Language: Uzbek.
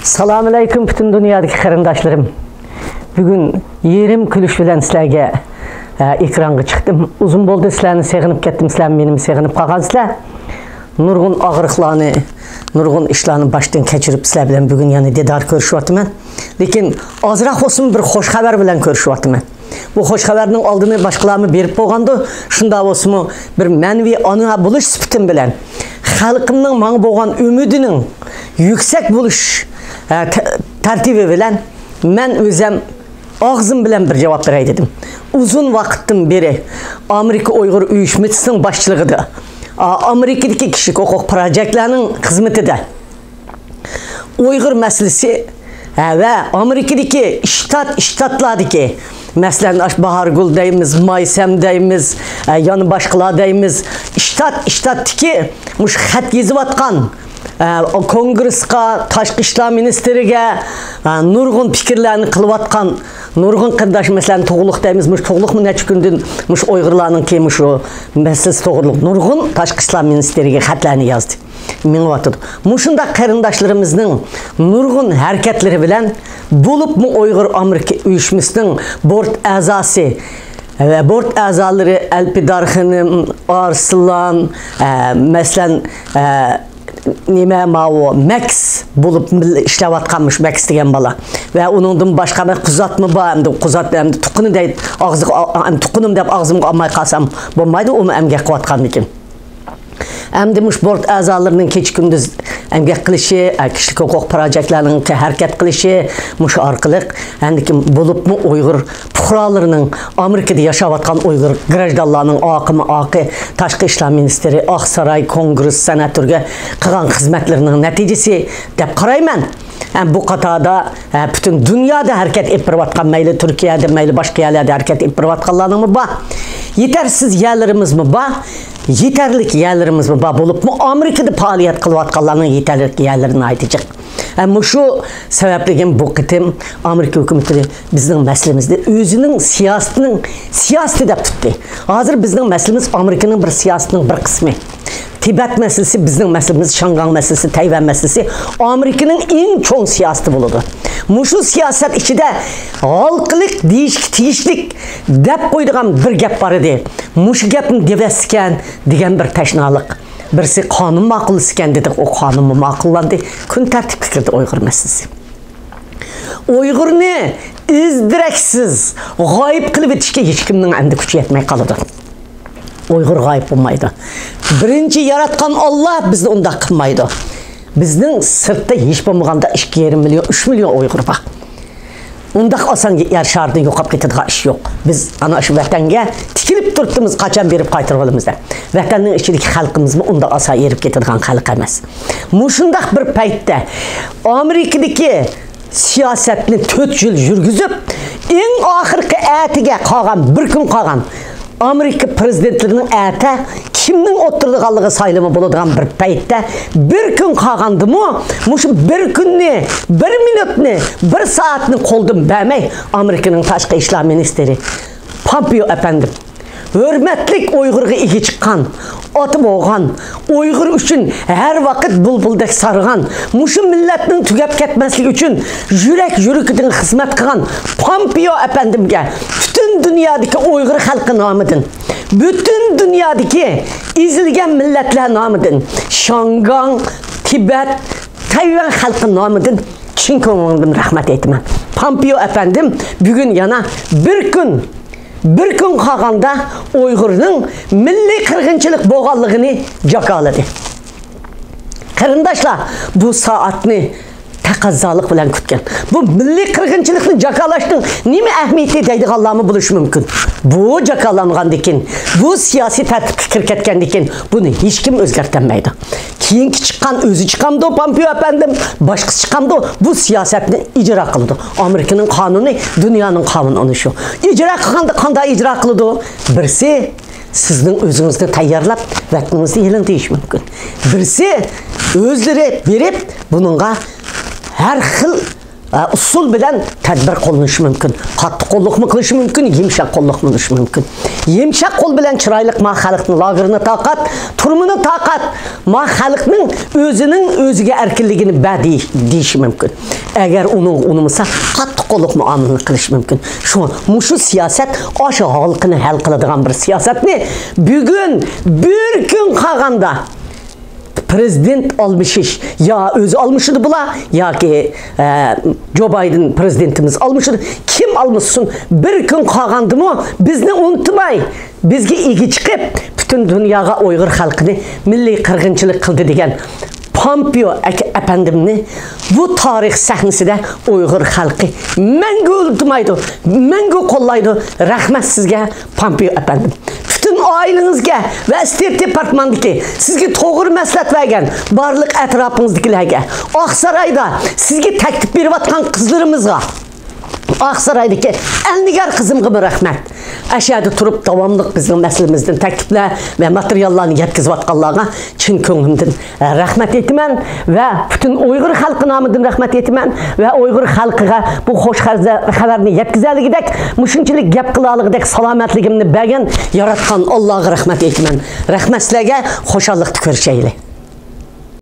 Assalamu alaikum bütün dünyadaki qarindaşlarım. Bugün yerim külüş bilen sizlerge ekranga çıktım. Uzun boldu sizlerni seg'inib kettim, sizler menimi seg'inib qolgansizlar. Nurgun ağırlıklarını, nurgun işlerini baştan keçirip sizler bilen bugün yani didar görüşüyortum. Lekin azırak olsun bir hoş haber bilen görüşüyortum. Bu hoş haberinin aldığını başkalarına berip boğandı. Şunda olsun bir menvi anıya buluş süpütüm bilen. Halkımның maң boğan ümidinin yüksek buluş tertibi bilen men özüm ağzım bilen bir cevap veray dedim. Uzun vakittin beri Amerika Uyghur Uyuşmacısının başçılığıdır. Amerika'daki kişilik hukuk projelerinin hizmeti de. Uyghur meselesi ve Amerika'daki iştatlardaki mesela Bahargul deyimiz, Maysem deyimiz, yanı başkalar deyimiz, iştattaki muş xat yazıp atkan Kongresga, Taşqı İşler Ministeriga nurgun fikirlerini kılıp atkan nurgun qırdaş mesela toğuluk deyimiz, muş toğuluk mu neçik gündün muş Uygurlarının ki muş o meselesi toğuluk nurgun Taşqı İşler Ministeriga xatlarını yazdı. Muşunda qarindaşlarımızın nurgun hareketleri bilen bulup mu Uyghur Amerika Uyuşmacısının board azası ve board azaları Elpidar Hanım, Arslan, mesela nime mao Max bulup işlev atkanmış Max degen bala ve onundan başka bir kuzat mı ba hem de kuzat hem de tukunu deyip ağzı tukunum deyip ağzımı almay kalsam bulmaydı onu emgek kuatkan dikin. Hem de muş board azalarının keç gündüz emgek kılışı, kişilik hukuk projelerinin hareket kılışı muş arkalık hem de bulup mu Uyghur puhralarının Amerika'da yaşavatkan Uyghur grajdanlarının akı Taşqı İşler Ministeri, Aksaray, Kongres, Senatörge kılan hizmetlerinin neticesi deyip qarayman. Bu qatada bütün dünyada hareket ettirvatkan meyli Türkiye'de meyli başka yerlerde hareket ettirvatkanlarının mı ba? Yetersiz yerlerimiz mi ba? Yeterlik yerlerimiz mi ba? Bulup mu Amerika'da faaliyet kılvatkanlarının yeterlik yerlerini aytacak. Şu sebeple bu kıtım Amerika hükümeti bizim meselemizde özünün siyaseti de tuttu. Hazır bizim meselemiz Amerika'nın bir siyasetinin bir kısmı. Tibet meselesi bizim meselemiz, Şangan meselesi, Tayvan meselesi Amerika'nın en çok siyaseti buludu. Muşu siyaset içinde halklık, değişiklik dep koyduğum bir gap var idi. Muşu gapın devesken diyen bir teşnalık. Birisi kanun makılısken dedik, o kanun mu makıllandı? Kun tertip fikirdi Uyghur meselesi. Uyghur ne? İzdireksiz, gayip kılıp etişke hiç kimden endi gücü yetmey kalıdı. Uyghur gayip olmaydı. Birinci yaratkan Allah bizde onda kılmaydı. Bizden sırtta hiç bulmaganda 2,5 milyon, 3 milyon Uyghur bak. Onda asan yer şartı yok, getirdiği iş yok. Biz ana şu vatanga tikilip turttuğumuz kaçan berip qaytırğalımızda. Vatanın içindeki halkımız mı onda asa erip getirdiğin halk emas. Muşundaq bir paytda Amerika'daki siyasetini 4 yıl yürgüzüp en ahırkı etiga qalgan, bir gün qalgan Amerika prezidentlerinin ete kimnin oturduğu saylımı bulduğun bir paytda bir gün qalgandı mı? Muşu bir günni, bir minutni, bir saatni qoldum bəmey Amerika'nın Taşqı İşler Ministeri Pompeo efendim. Hürmetlik Uygur'a iki çıkan, atı boğan, Uygur üçün her vakit bulbuldek sarıgan, muşu milletinin tügep ketmeslik üçün yürek hizmet kılan Pompeo efendimge, bütün dünyadaki Uygur halkı namıdın, bütün dünyadaki izilgen milletler namıdın, Şangan, Tibet, Tayvan halkı namıdın, Çin konumundun rahmet etmem. Pompeo efendim bugün yana bir gün qalğanda Uygur'un milli qırğınçılık boğallığını jakaladı. Qarindaşlar bu saatni taqazzalık bilen kütken. Bu milli qırğınçılıkni jakalaştın nime ahmiyeti deydi Allah'ımı buluş mümkün. Bu jakalanğan dikin, bu siyasi tertip fikir ketken dikin, bunu hiç kim özgertenmeydi. Kiyinki çıkan özü çıkamdı o Pompeo efendim, başkası çıkamdı bu siyasetini icra kıldı. Amerika'nın kanunu, dünyanın kanunu şu. İcra kıldı, kanda icra kıldı. Birisi sizin özünüzde tayyarlap, vaktinizi elin deyiş mümkün. Birisi özleri verip bununla her xil usul bilen tedbir qo'llanishi mumkin. Qattiq qo'lliqmi qilishi mumkin, yumshoq qo'lliq bo'lishi mumkin. Yumshoq qo'l bilan chiroyli ma xalqning lagerini taqat, turmini taqat, ma xalqning o'zining o'ziga erkinligini badi deyish mumkin. Agar uni unimisa qattiq qo'lliq muomalani qilish mumkin. Shu siyosat o'sha xalqini hal qiladigan bir siyosatni bugun bir kun qolganda prezident almışış ya özü almışıdı bula ya ki Joe Biden prezidentimiz almışıdı. Kim almışsın? Bir gün qalğandı mı? Bizni unutmay. Bizge igi çıkıp bütün dünyaya Uyghur halkını milli qırğınçılık qıldı degen Pompeo efendimni bu tarix sahnesinde Uyghur halkı məngü unutmaydı. Məngü qollaydı. Rahmet sizge Pompeo efendim. Bütün ailənizə və İstihad Departmanındakı sizə doğru məsləhət verən barlıq ətrafınızdakilərə, Ağsarayda sizə təklif verib atqan qızlarımıza, Ağsaraydakı Əlnigar qızımğa rəhmət. Aşağıda turub davamlıq bizim nəslimizdən təkliflər və materiallarını yetkizib atqanlarına çin könlümdən rəhmət etmən və bütün Uyğur xalqı namıdan rəhmət etmən və Uyğur xalqığa bu xoş xəbərini yetkizəligidək, müşünçilik gəp qılaligidək salamatligimni bəgən yaratqan Allah'a rəhmət etmən. Rəhmət sizlərə xoşallıqda görüşəyli.